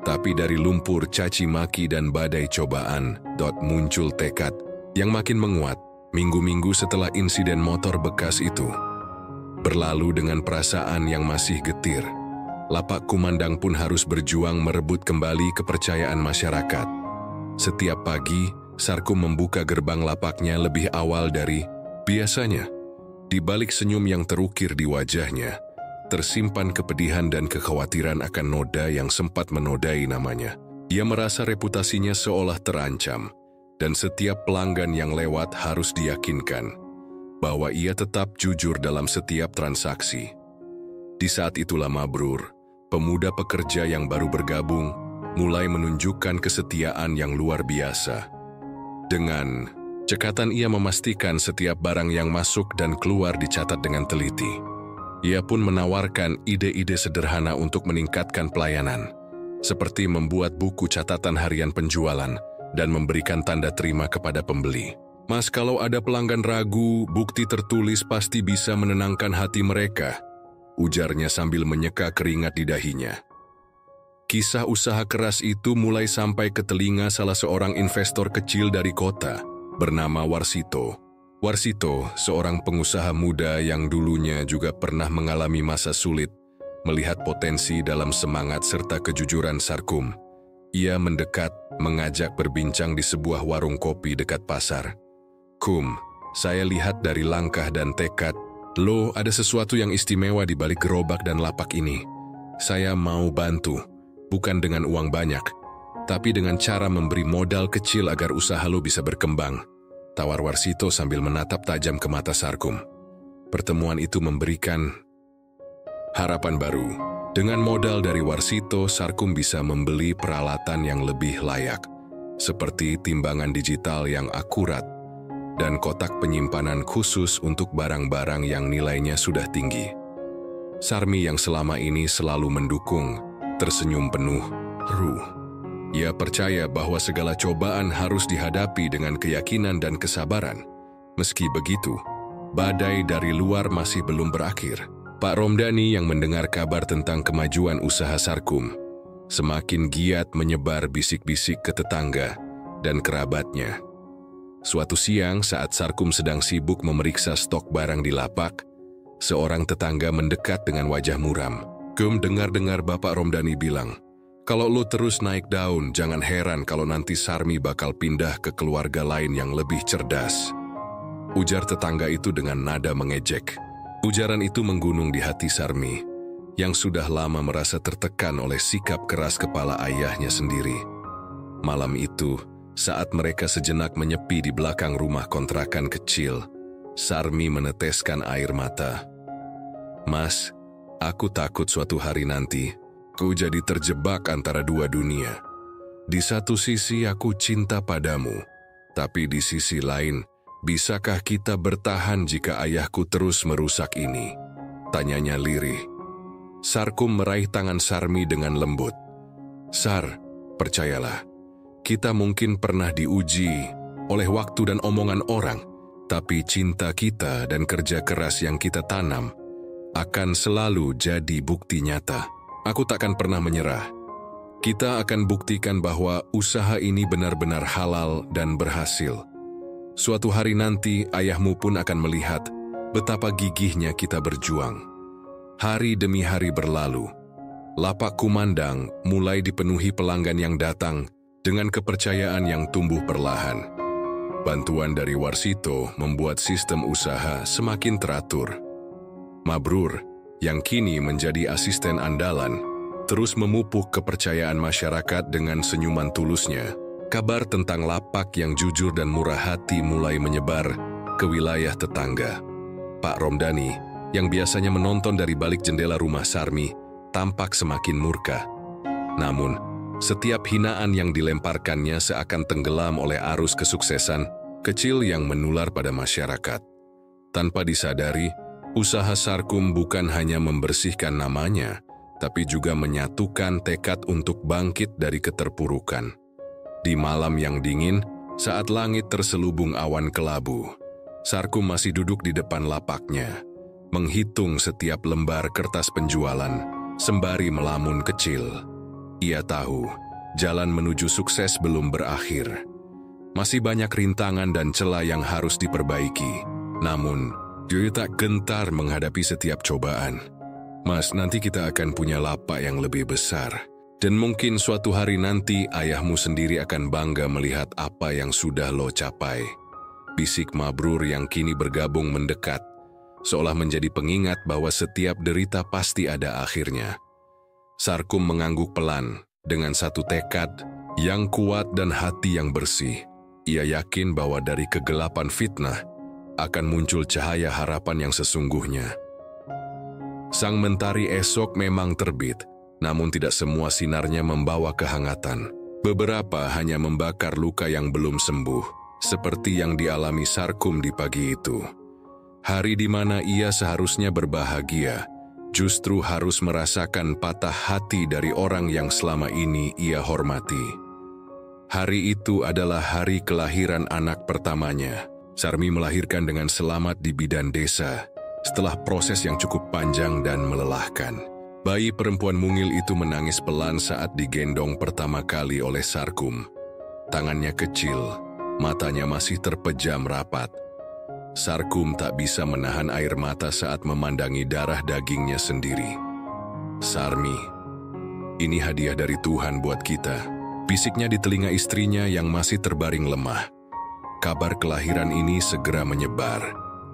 Tapi dari lumpur caci maki dan badai cobaan, muncul tekad yang makin menguat minggu-minggu setelah insiden motor bekas itu. Berlalu dengan perasaan yang masih getir, lapak kumandang pun harus berjuang merebut kembali kepercayaan masyarakat. Setiap pagi, Sarkum membuka gerbang lapaknya lebih awal dari biasanya. Di balik senyum yang terukir di wajahnya, tersimpan kepedihan dan kekhawatiran akan noda yang sempat menodai namanya. Ia merasa reputasinya seolah terancam, dan setiap pelanggan yang lewat harus diyakinkan bahwa ia tetap jujur dalam setiap transaksi. Di saat itulah Mabrur, pemuda pekerja yang baru bergabung, mulai menunjukkan kesetiaan yang luar biasa. Dengan cekatan ia memastikan setiap barang yang masuk dan keluar dicatat dengan teliti. Ia pun menawarkan ide-ide sederhana untuk meningkatkan pelayanan, seperti membuat buku catatan harian penjualan dan memberikan tanda terima kepada pembeli. "Mas, kalau ada pelanggan ragu, bukti tertulis pasti bisa menenangkan hati mereka," ujarnya sambil menyeka keringat di dahinya. Kisah usaha keras itu mulai sampai ke telinga salah seorang investor kecil dari kota, bernama Warsito. Warsito, seorang pengusaha muda yang dulunya juga pernah mengalami masa sulit, melihat potensi dalam semangat serta kejujuran Sarkum. Ia mendekat, mengajak berbincang di sebuah warung kopi dekat pasar. "Kum, saya lihat dari langkah dan tekad, lo ada sesuatu yang istimewa di balik gerobak dan lapak ini. Saya mau bantu. Bukan dengan uang banyak, tapi dengan cara memberi modal kecil agar usaha lo bisa berkembang," tawar Warsito sambil menatap tajam ke mata Sarkum. Pertemuan itu memberikan harapan baru. Dengan modal dari Warsito, Sarkum bisa membeli peralatan yang lebih layak, seperti timbangan digital yang akurat dan kotak penyimpanan khusus untuk barang-barang yang nilainya sudah tinggi. Sarmi yang selama ini selalu mendukung, tersenyum penuh ruh. Ia percaya bahwa segala cobaan harus dihadapi dengan keyakinan dan kesabaran. Meski begitu, badai dari luar masih belum berakhir. Pak Romdani yang mendengar kabar tentang kemajuan usaha Sarkum, semakin giat menyebar bisik-bisik ke tetangga dan kerabatnya. Suatu siang saat Sarkum sedang sibuk memeriksa stok barang di lapak, seorang tetangga mendekat dengan wajah muram. "Kum, dengar-dengar Bapak Romdani bilang, kalau lo terus naik daun, jangan heran kalau nanti Sarmi bakal pindah ke keluarga lain yang lebih cerdas," ujar tetangga itu dengan nada mengejek. Ujaran itu menggunung di hati Sarmi, yang sudah lama merasa tertekan oleh sikap keras kepala ayahnya sendiri. Malam itu, saat mereka sejenak menyepi di belakang rumah kontrakan kecil, Sarmi meneteskan air mata. "Mas, aku takut suatu hari nanti, ku jadi terjebak antara dua dunia. Di satu sisi aku cinta padamu, tapi di sisi lain, bisakah kita bertahan jika ayahku terus merusak ini?" tanyanya lirih. Sarkum meraih tangan Sarmi dengan lembut. "Sar, percayalah, kita mungkin pernah diuji oleh waktu dan omongan orang, tapi cinta kita dan kerja keras yang kita tanam akan selalu jadi bukti nyata. Aku takkan pernah menyerah. Kita akan buktikan bahwa usaha ini benar-benar halal dan berhasil. Suatu hari nanti ayahmu pun akan melihat betapa gigihnya kita berjuang." Hari demi hari berlalu. Lapak kumandang mulai dipenuhi pelanggan yang datang dengan kepercayaan yang tumbuh perlahan. Bantuan dari Warsito membuat sistem usaha semakin teratur. Mabrur, yang kini menjadi asisten andalan, terus memupuk kepercayaan masyarakat dengan senyuman tulusnya. Kabar tentang lapak yang jujur dan murah hati mulai menyebar ke wilayah tetangga. Pak Romdani, yang biasanya menonton dari balik jendela rumah Sarmi, tampak semakin murka. Namun, setiap hinaan yang dilemparkannya seakan tenggelam oleh arus kesuksesan kecil yang menular pada masyarakat. Tanpa disadari, usaha Sarkum bukan hanya membersihkan namanya, tapi juga menyatukan tekad untuk bangkit dari keterpurukan. Di malam yang dingin, saat langit terselubung awan kelabu, Sarkum masih duduk di depan lapaknya, menghitung setiap lembar kertas penjualan, sembari melamun kecil. Ia tahu, jalan menuju sukses belum berakhir. Masih banyak rintangan dan celah yang harus diperbaiki. Namun, dia tak gentar menghadapi setiap cobaan. Mas, nanti kita akan punya lapak yang lebih besar. Dan mungkin suatu hari nanti ayahmu sendiri akan bangga melihat apa yang sudah lo capai. Bisik Mabrur yang kini bergabung mendekat, seolah menjadi pengingat bahwa setiap derita pasti ada akhirnya. Sarkum mengangguk pelan dengan satu tekad yang kuat dan hati yang bersih. Ia yakin bahwa dari kegelapan fitnah akan muncul cahaya harapan yang sesungguhnya. Sang mentari esok memang terbit, namun tidak semua sinarnya membawa kehangatan. Beberapa hanya membakar luka yang belum sembuh, seperti yang dialami Sarkum di pagi itu. Hari di mana ia seharusnya berbahagia, justru harus merasakan patah hati dari orang yang selama ini ia hormati. Hari itu adalah hari kelahiran anak pertamanya. Sarmi melahirkan dengan selamat di bidan desa, setelah proses yang cukup panjang dan melelahkan. Bayi perempuan mungil itu menangis pelan saat digendong pertama kali oleh Sarkum. Tangannya kecil, matanya masih terpejam rapat. Sarkum tak bisa menahan air mata saat memandangi darah dagingnya sendiri. Sarmi, ini hadiah dari Tuhan buat kita, bisiknya di telinga istrinya yang masih terbaring lemah. Kabar kelahiran ini segera menyebar,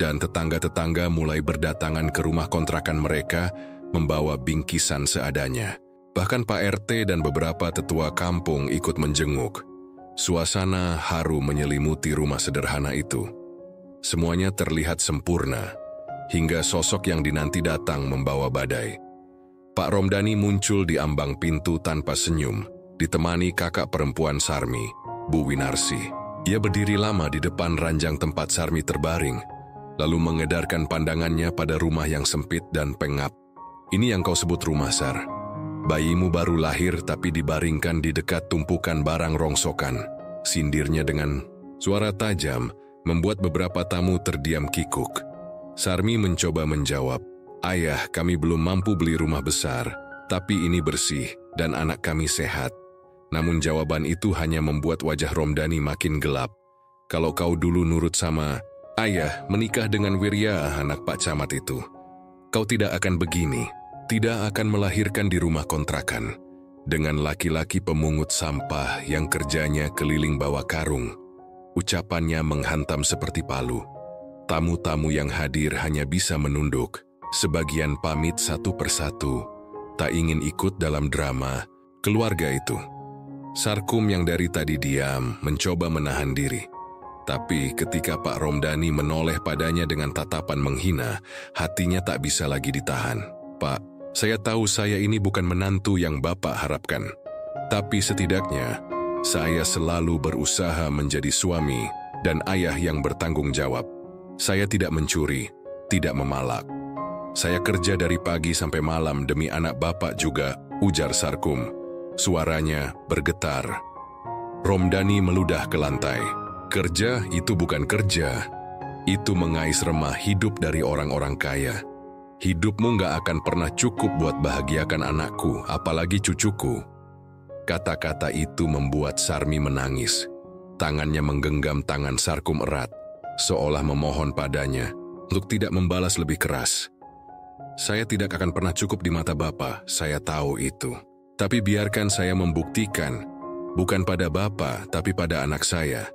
dan tetangga-tetangga mulai berdatangan ke rumah kontrakan mereka membawa bingkisan seadanya. Bahkan Pak RT dan beberapa tetua kampung ikut menjenguk. Suasana haru menyelimuti rumah sederhana itu. Semuanya terlihat sempurna, hingga sosok yang dinanti datang membawa badai. Pak Romdani muncul di ambang pintu tanpa senyum, ditemani kakak perempuan Sarmi, Bu Winarsi. Ia berdiri lama di depan ranjang tempat Sarmi terbaring, lalu mengedarkan pandangannya pada rumah yang sempit dan pengap. Ini yang kau sebut rumah, Sar. Bayimu baru lahir tapi dibaringkan di dekat tumpukan barang rongsokan. Sindirnya dengan suara tajam, membuat beberapa tamu terdiam kikuk. Sarmi mencoba menjawab, "Ayah, kami belum mampu beli rumah besar, tapi ini bersih dan anak kami sehat." Namun jawaban itu hanya membuat wajah Romdani makin gelap. Kalau kau dulu nurut sama ayah menikah dengan Wirya, anak Pak Camat itu, kau tidak akan begini, tidak akan melahirkan di rumah kontrakan, dengan laki-laki pemungut sampah yang kerjanya keliling bawa karung. Ucapannya menghantam seperti palu. Tamu-tamu yang hadir hanya bisa menunduk, sebagian pamit satu persatu, tak ingin ikut dalam drama keluarga itu. Sarkum yang dari tadi diam mencoba menahan diri. Tapi ketika Pak Romdani menoleh padanya dengan tatapan menghina, hatinya tak bisa lagi ditahan. "Pak, saya tahu saya ini bukan menantu yang Bapak harapkan. Tapi setidaknya, saya selalu berusaha menjadi suami dan ayah yang bertanggung jawab. Saya tidak mencuri, tidak memalak. Saya kerja dari pagi sampai malam demi anak Bapak juga," ujar Sarkum. Suaranya bergetar. Romdani meludah ke lantai. "Kerja itu bukan kerja. Itu mengais remah hidup dari orang-orang kaya. Hidupmu gak akan pernah cukup buat bahagiakan anakku, apalagi cucuku." Kata-kata itu membuat Sarmi menangis. Tangannya menggenggam tangan Sarkum erat, seolah memohon padanya untuk tidak membalas lebih keras. "Saya tidak akan pernah cukup di mata Bapak, saya tahu itu. Tapi biarkan saya membuktikan, bukan pada Bapak tapi pada anak saya,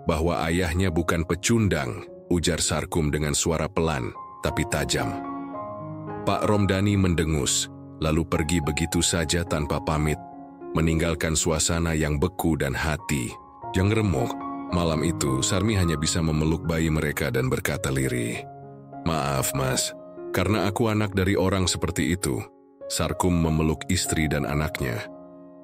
bahwa ayahnya bukan pecundang," ujar Sarkum dengan suara pelan tapi tajam. Pak Romdani mendengus, lalu pergi begitu saja tanpa pamit, meninggalkan suasana yang beku dan hati yang remuk. Malam itu, Sarmi hanya bisa memeluk bayi mereka dan berkata lirih, "Maaf, Mas, karena aku anak dari orang seperti itu." Sarkum memeluk istri dan anaknya.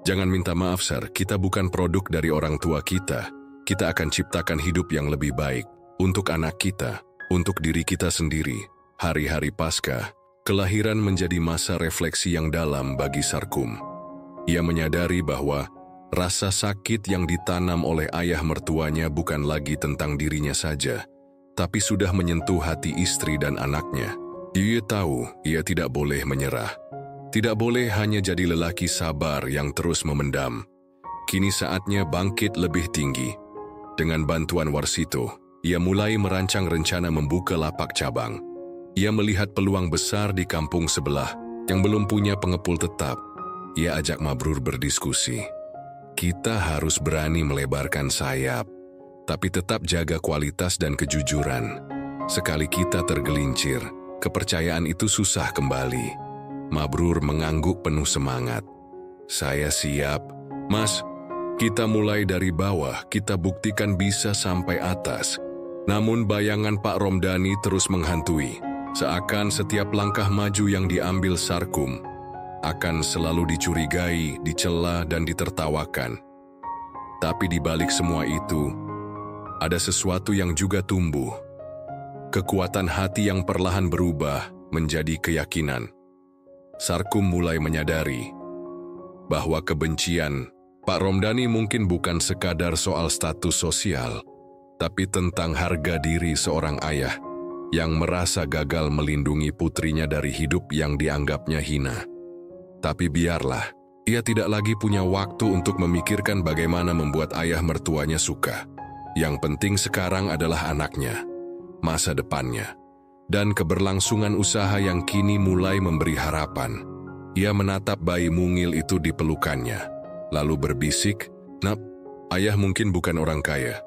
"Jangan minta maaf, Sar, kita bukan produk dari orang tua kita. Kita akan ciptakan hidup yang lebih baik untuk anak kita." Untuk diri kita sendiri, hari-hari Paskah, kelahiran menjadi masa refleksi yang dalam bagi Sarkum. Ia menyadari bahwa rasa sakit yang ditanam oleh ayah mertuanya bukan lagi tentang dirinya saja, tapi sudah menyentuh hati istri dan anaknya. Ia tahu ia tidak boleh menyerah. Tidak boleh hanya jadi lelaki sabar yang terus memendam. Kini saatnya bangkit lebih tinggi. Dengan bantuan Warsito, ia mulai merancang rencana membuka lapak cabang. Ia melihat peluang besar di kampung sebelah yang belum punya pengepul tetap. Ia ajak Mabrur berdiskusi. Kita harus berani melebarkan sayap, tapi tetap jaga kualitas dan kejujuran. Sekali kita tergelincir, kepercayaan itu susah kembali. Mabrur mengangguk penuh semangat. Saya siap. Mas, kita mulai dari bawah, kita buktikan bisa sampai atas. Namun bayangan Pak Romdani terus menghantui. Seakan setiap langkah maju yang diambil Sarkum akan selalu dicurigai, dicela, dan ditertawakan. Tapi di balik semua itu, ada sesuatu yang juga tumbuh. Kekuatan hati yang perlahan berubah menjadi keyakinan. Sarkum mulai menyadari bahwa kebencian Pak Romdani mungkin bukan sekadar soal status sosial, tapi tentang harga diri seorang ayah yang merasa gagal melindungi putrinya dari hidup yang dianggapnya hina. Tapi biarlah, ia tidak lagi punya waktu untuk memikirkan bagaimana membuat ayah mertuanya suka. Yang penting sekarang adalah anaknya, masa depannya, dan keberlangsungan usaha yang kini mulai memberi harapan. Ia menatap bayi mungil itu di pelukannya, lalu berbisik, "Nak, ayah mungkin bukan orang kaya,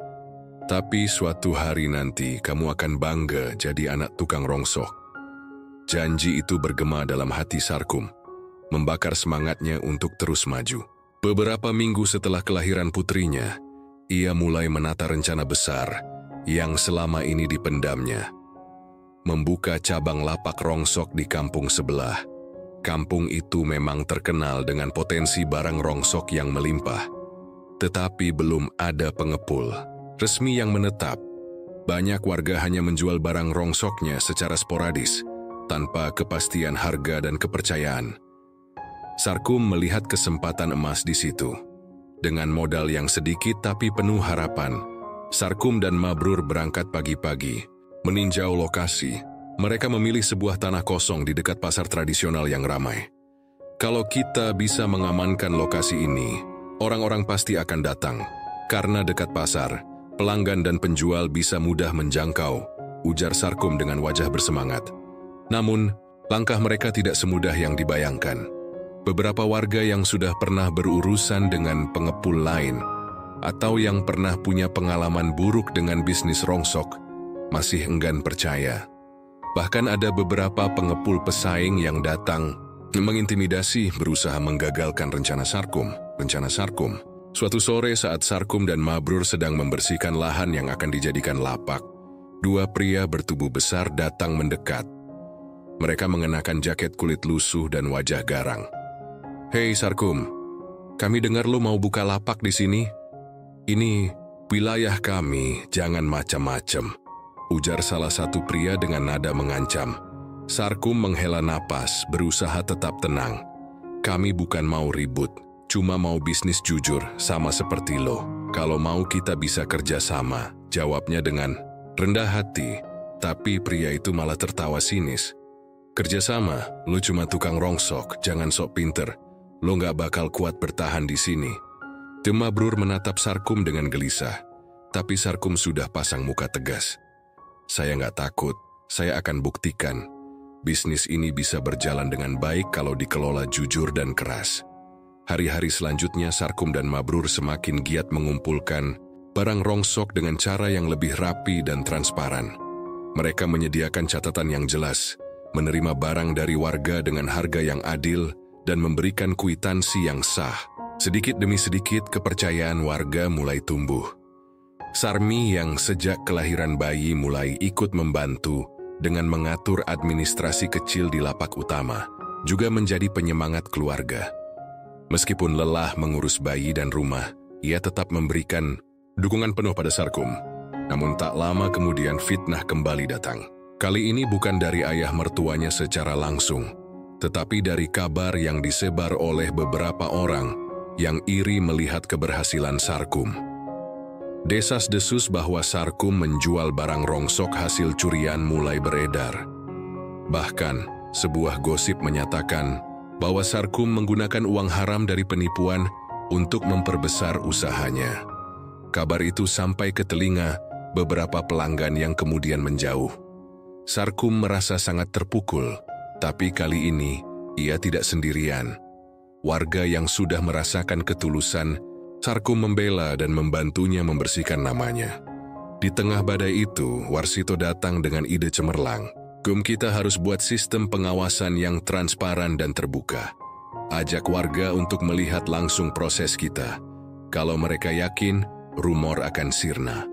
tapi suatu hari nanti kamu akan bangga jadi anak tukang rongsok." Janji itu bergema dalam hati Sarkum, membakar semangatnya untuk terus maju. Beberapa minggu setelah kelahiran putrinya, ia mulai menata rencana besar yang selama ini dipendamnya. Membuka cabang lapak rongsok di kampung sebelah. Kampung itu memang terkenal dengan potensi barang rongsok yang melimpah. Tetapi belum ada pengepul resmi yang menetap. Banyak warga hanya menjual barang rongsoknya secara sporadis, tanpa kepastian harga dan kepercayaan. Sarkum melihat kesempatan emas di situ. Dengan modal yang sedikit tapi penuh harapan, Sarkum dan Mabrur berangkat pagi-pagi, meninjau lokasi. Mereka memilih sebuah tanah kosong di dekat pasar tradisional yang ramai. Kalau kita bisa mengamankan lokasi ini, orang-orang pasti akan datang. Karena dekat pasar, pelanggan dan penjual bisa mudah menjangkau, ujar Sarkum dengan wajah bersemangat. Namun, langkah mereka tidak semudah yang dibayangkan. Beberapa warga yang sudah pernah berurusan dengan pengepul lain atau yang pernah punya pengalaman buruk dengan bisnis rongsok masih enggan percaya. Bahkan ada beberapa pengepul pesaing yang datang mengintimidasi, berusaha menggagalkan rencana Sarkum. Suatu sore saat Sarkum dan Mabrur sedang membersihkan lahan yang akan dijadikan lapak, dua pria bertubuh besar datang mendekat. Mereka mengenakan jaket kulit lusuh dan wajah garang. "Hei Sarkum, kami dengar lu mau buka lapak di sini. Ini wilayah kami, jangan macam-macam," ujar salah satu pria dengan nada mengancam. Sarkum menghela napas, berusaha tetap tenang. "Kami bukan mau ribut, cuma mau bisnis jujur, sama seperti lo. Kalau mau kita bisa kerja sama," jawabnya dengan rendah hati. Tapi pria itu malah tertawa sinis. "Kerjasama, lo cuma tukang rongsok, jangan sok pinter. Lo nggak bakal kuat bertahan di sini." Mabrur menatap Sarkum dengan gelisah, tapi Sarkum sudah pasang muka tegas. "Saya nggak takut, saya akan buktikan. Bisnis ini bisa berjalan dengan baik kalau dikelola jujur dan keras." Hari-hari selanjutnya Sarkum dan Mabrur semakin giat mengumpulkan barang rongsok dengan cara yang lebih rapi dan transparan. Mereka menyediakan catatan yang jelas, menerima barang dari warga dengan harga yang adil, dan memberikan kwitansi yang sah. Sedikit demi sedikit kepercayaan warga mulai tumbuh. Sarmi yang sejak kelahiran bayi mulai ikut membantu dengan mengatur administrasi kecil di lapak utama, juga menjadi penyemangat keluarga. Meskipun lelah mengurus bayi dan rumah, ia tetap memberikan dukungan penuh pada Sarkum. Namun tak lama kemudian fitnah kembali datang. Kali ini bukan dari ayah mertuanya secara langsung, tetapi dari kabar yang disebar oleh beberapa orang yang iri melihat keberhasilan Sarkum. Desas-desus bahwa Sarkum menjual barang rongsok hasil curian mulai beredar. Bahkan, sebuah gosip menyatakan bahwa Sarkum menggunakan uang haram dari penipuan untuk memperbesar usahanya. Kabar itu sampai ke telinga beberapa pelanggan yang kemudian menjauh. Sarkum merasa sangat terpukul, tapi kali ini ia tidak sendirian. Warga yang sudah merasakan ketulusan, Sarkum membela dan membantunya membersihkan namanya. Di tengah badai itu, Warsito datang dengan ide cemerlang. Kita harus buat sistem pengawasan yang transparan dan terbuka. Ajak warga untuk melihat langsung proses kita. Kalau mereka yakin, rumor akan sirna.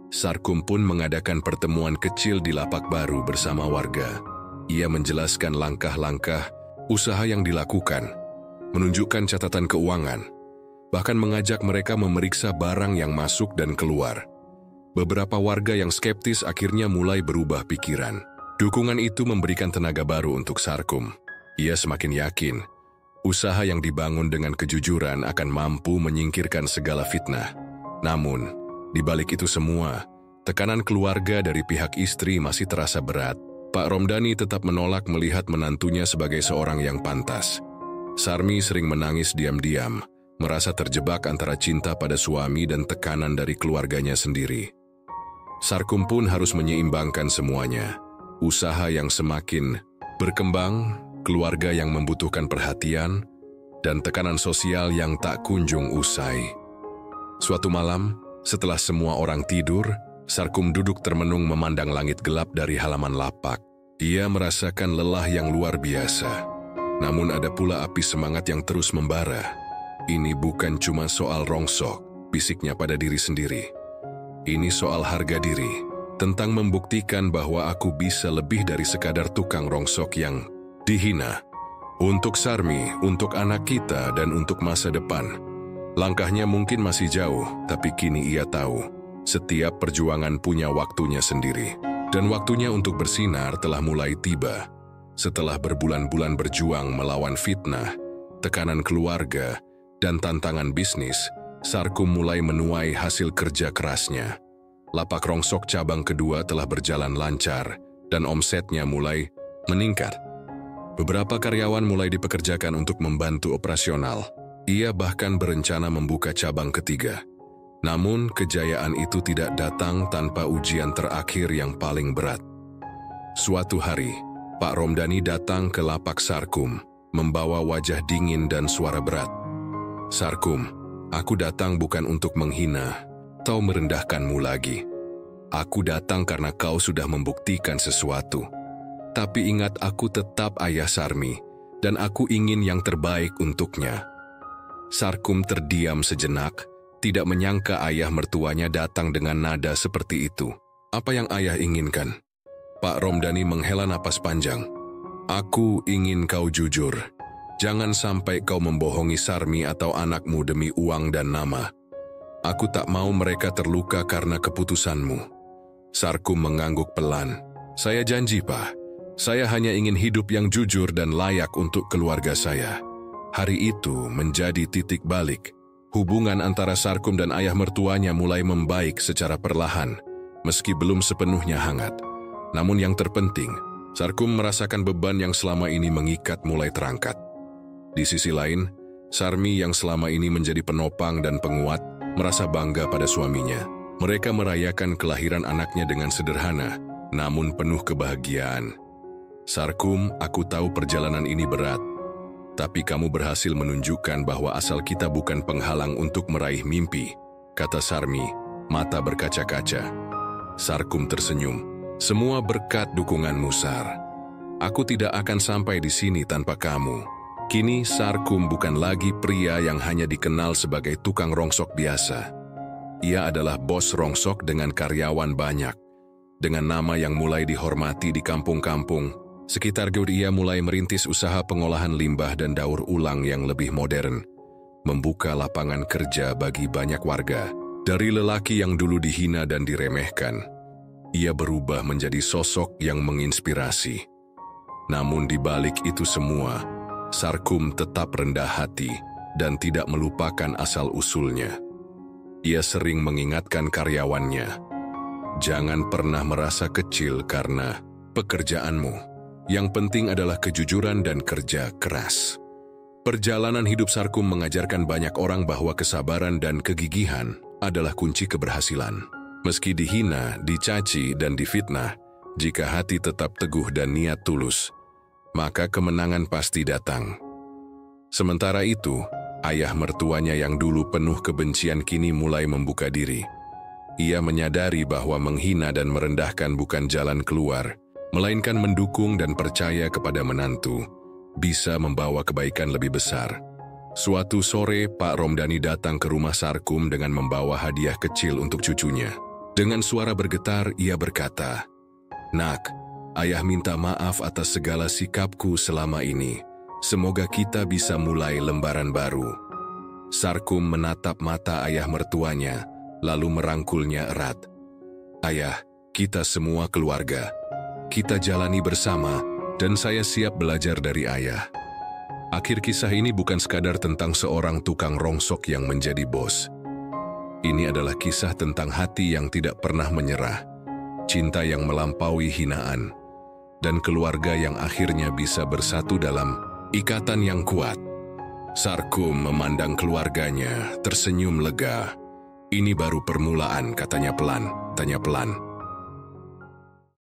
Sarkum pun mengadakan pertemuan kecil di lapak baru bersama warga. Ia menjelaskan langkah-langkah usaha yang dilakukan, menunjukkan catatan keuangan, bahkan mengajak mereka memeriksa barang yang masuk dan keluar. Beberapa warga yang skeptis akhirnya mulai berubah pikiran. Dukungan itu memberikan tenaga baru untuk Sarkum. Ia semakin yakin, usaha yang dibangun dengan kejujuran akan mampu menyingkirkan segala fitnah. Namun, di balik itu semua, tekanan keluarga dari pihak istri masih terasa berat. Pak Romdani tetap menolak melihat menantunya sebagai seorang yang pantas. Sarmi sering menangis diam-diam, merasa terjebak antara cinta pada suami dan tekanan dari keluarganya sendiri. Sarkum pun harus menyeimbangkan semuanya. Usaha yang semakin berkembang, keluarga yang membutuhkan perhatian, dan tekanan sosial yang tak kunjung usai. Suatu malam, setelah semua orang tidur, Sarkum duduk termenung memandang langit gelap dari halaman lapak. Ia merasakan lelah yang luar biasa. Namun ada pula api semangat yang terus membara. Ini bukan cuma soal rongsok, bisiknya pada diri sendiri. Ini soal harga diri. Tentang membuktikan bahwa aku bisa lebih dari sekadar tukang rongsok yang dihina. Untuk Sarmi, untuk anak kita, dan untuk masa depan. Langkahnya mungkin masih jauh, tapi kini ia tahu. Setiap perjuangan punya waktunya sendiri. Dan waktunya untuk bersinar telah mulai tiba. Setelah berbulan-bulan berjuang melawan fitnah, tekanan keluarga, dan tantangan bisnis, Sarkum mulai menuai hasil kerja kerasnya. Lapak rongsok cabang kedua telah berjalan lancar dan omsetnya mulai meningkat. Beberapa karyawan mulai dipekerjakan untuk membantu operasional. Ia bahkan berencana membuka cabang ketiga. Namun kejayaan itu tidak datang tanpa ujian terakhir yang paling berat. Suatu hari, Pak Romdani datang ke lapak Sarkum, membawa wajah dingin dan suara berat. "Sarkum, aku datang bukan untuk menghina atau merendahkanmu lagi. Aku datang karena kau sudah membuktikan sesuatu. Tapi ingat, aku tetap ayah Sarmi, dan aku ingin yang terbaik untuknya." Sarkum terdiam sejenak, tidak menyangka ayah mertuanya datang dengan nada seperti itu. "Apa yang ayah inginkan?" Pak Romdani menghela napas panjang. "Aku ingin kau jujur. Jangan sampai kau membohongi Sarmi atau anakmu demi uang dan nama. Aku tak mau mereka terluka karena keputusanmu." Sarkum mengangguk pelan. "Saya janji, Pak. Saya hanya ingin hidup yang jujur dan layak untuk keluarga saya." Hari itu menjadi titik balik. Hubungan antara Sarkum dan ayah mertuanya mulai membaik secara perlahan, meski belum sepenuhnya hangat. Namun yang terpenting, Sarkum merasakan beban yang selama ini mengikat mulai terangkat. Di sisi lain, Sarmi yang selama ini menjadi penopang dan penguat, merasa bangga pada suaminya. Mereka merayakan kelahiran anaknya dengan sederhana, namun penuh kebahagiaan. "Sarkum, aku tahu perjalanan ini berat, tapi kamu berhasil menunjukkan bahwa asal kita bukan penghalang untuk meraih mimpi," kata Sarmi, mata berkaca-kaca. Sarkum tersenyum. "Semua berkat dukunganmu, Sar. Aku tidak akan sampai di sini tanpa kamu." Kini Sarkum bukan lagi pria yang hanya dikenal sebagai tukang rongsok biasa. Ia adalah bos rongsok dengan karyawan banyak. Dengan nama yang mulai dihormati di kampung-kampung, sekitar ia mulai merintis usaha pengolahan limbah dan daur ulang yang lebih modern, membuka lapangan kerja bagi banyak warga. Dari lelaki yang dulu dihina dan diremehkan, ia berubah menjadi sosok yang menginspirasi. Namun di balik itu semua, Sarkum tetap rendah hati dan tidak melupakan asal-usulnya. Ia sering mengingatkan karyawannya, "Jangan pernah merasa kecil karena pekerjaanmu. Yang penting adalah kejujuran dan kerja keras." Perjalanan hidup Sarkum mengajarkan banyak orang bahwa kesabaran dan kegigihan adalah kunci keberhasilan. Meski dihina, dicaci, dan difitnah, jika hati tetap teguh dan niat tulus, maka kemenangan pasti datang. Sementara itu, ayah mertuanya yang dulu penuh kebencian kini mulai membuka diri. Ia menyadari bahwa menghina dan merendahkan bukan jalan keluar, melainkan mendukung dan percaya kepada menantu bisa membawa kebaikan lebih besar. Suatu sore, Pak Romdani datang ke rumah Sarkum dengan membawa hadiah kecil untuk cucunya. Dengan suara bergetar, ia berkata, "Nak, ayah minta maaf atas segala sikapku selama ini. Semoga kita bisa mulai lembaran baru." Sarkum menatap mata ayah mertuanya, lalu merangkulnya erat. "Ayah, kita semua keluarga. Kita jalani bersama, dan saya siap belajar dari ayah." Akhir kisah ini bukan sekadar tentang seorang tukang rongsok yang menjadi bos. Ini adalah kisah tentang hati yang tidak pernah menyerah, cinta yang melampaui hinaan, dan keluarga yang akhirnya bisa bersatu dalam ikatan yang kuat. Sarkum memandang keluarganya, tersenyum lega. "Ini baru permulaan," katanya pelan.